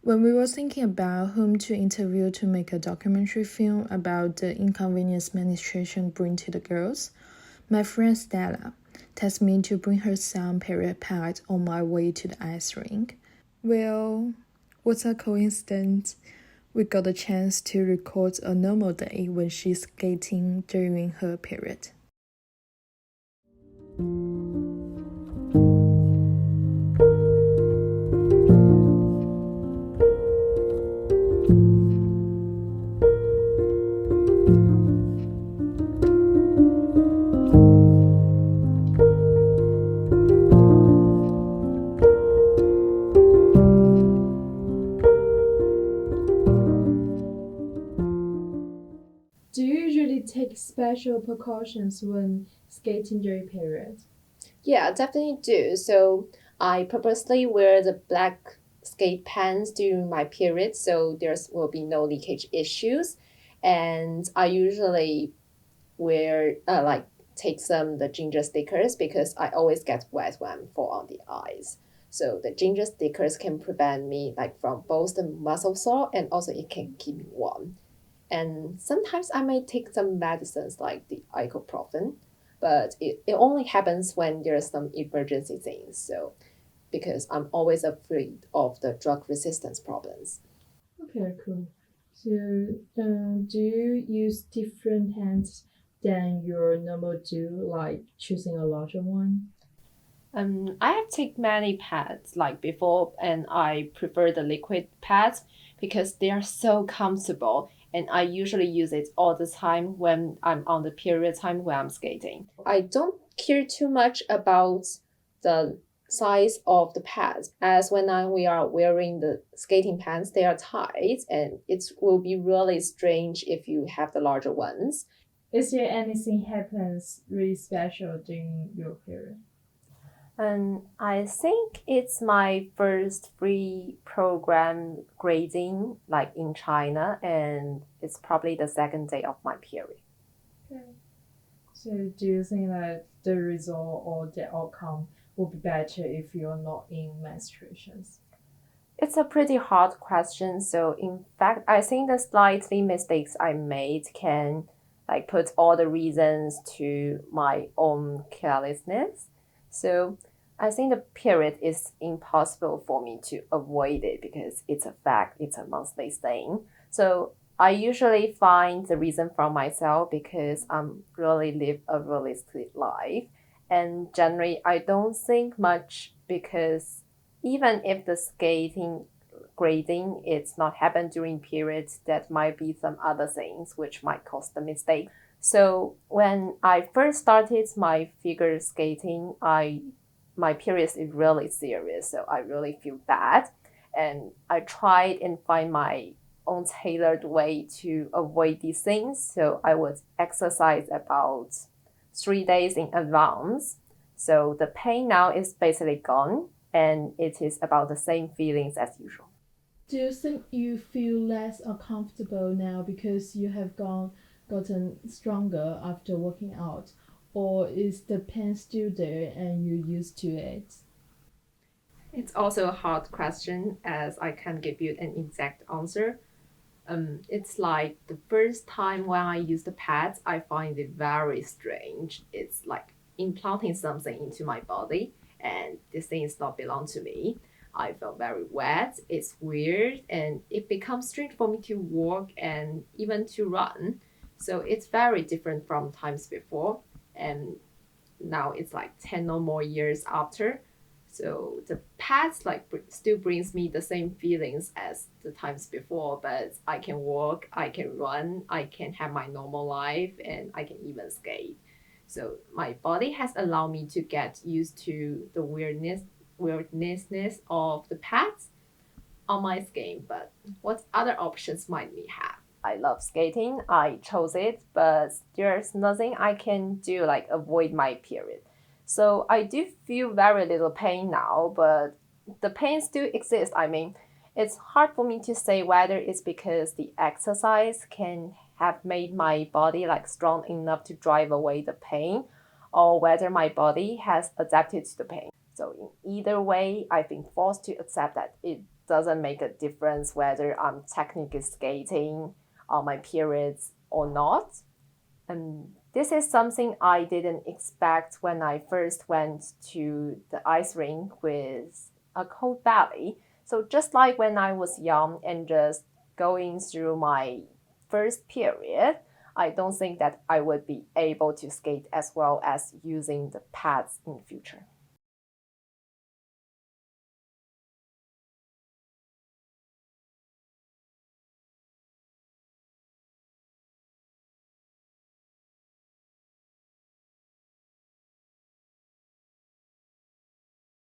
When we were thinking about whom to interview to make a documentary film about the inconvenience menstruation bring to the girls, my friend Stella tasked me to bring her some period pads on my way to the ice rink. Well, what a coincidence. We got a chance to record a normal day when she's skating during her period. Do you usually take special precautions when skating during period? Yeah, definitely do. So I purposely wear the black skate pants during my period so there will be no leakage issues. And I usually wear take some the ginger stickers because I always get wet when I fall on the ice. So the ginger stickers can prevent me like from both the muscle sore and also it can keep me warm. And sometimes I may take some medicines like the ibuprofen, but it only happens when there's some emergency things. So because I'm always afraid of the drug resistance problems. Okay, cool. So, do you use different hands than your normal do, like choosing a larger one? I have taken many pads like before, and I prefer the liquid pads because they are so comfortable. And I usually use it all the time when I'm on the period time when I'm skating. I don't care too much about the size of the pads as we are wearing the skating pants, they are tight and it will be really strange if you have the larger ones. Is there anything happens really special during your period? And I think it's my first free program grading, like in China, and it's probably the second day of my period. Okay. So, do you think that the result or the outcome will be better if you're not in menstruations? It's a pretty hard question. So, in fact, I think the slightly mistakes I made can like put all the reasons to my own carelessness. So, I think the period is impossible for me to avoid it because it's a fact, it's a monthly thing. So, I usually find the reason from myself because I'm really live a realistic life. And generally, I don't think much because even if the skating grading it's not happen during periods, that might be some other things which might cause the mistake. So when I first started my figure skating, I my periods is really serious, so I really feel bad, and I tried and find my own tailored way to avoid these things. So I would exercise about 3 days in advance. So the pain now is basically gone and it is about the same feelings as usual. Do you think you feel less uncomfortable now because you have gotten stronger after working out, or is the pain still there and you're used to it? It's also a hard question as I can't give you an exact answer. It's like the first time when I use the pads, I find it very strange. It's like implanting something into my body, and this thing is not belong to me. I felt very wet. It's weird, and it becomes strange for me to walk and even to run. So it's very different from times before, and now it's like 10 or more years after. So the past like still brings me the same feelings as the times before, but I can walk, I can run, I can have my normal life, and I can even skate. So my body has allowed me to get used to the weirdness of the past on my skin. But what other options might we have? I love skating. I chose it, but there's nothing I can do like avoid my period. So I do feel very little pain now, but the pain still exists. I mean, it's hard for me to say whether it's because the exercise can have made my body like strong enough to drive away the pain or whether my body has adapted to the pain. So in either way, I've been forced to accept that it doesn't make a difference whether I'm technically skating on my periods or not. And this is something I didn't expect when I first went to the ice rink with a cold belly. So just like when I was young and just going through my first period, I don't think that I would be able to skate as well as using the pads in the future.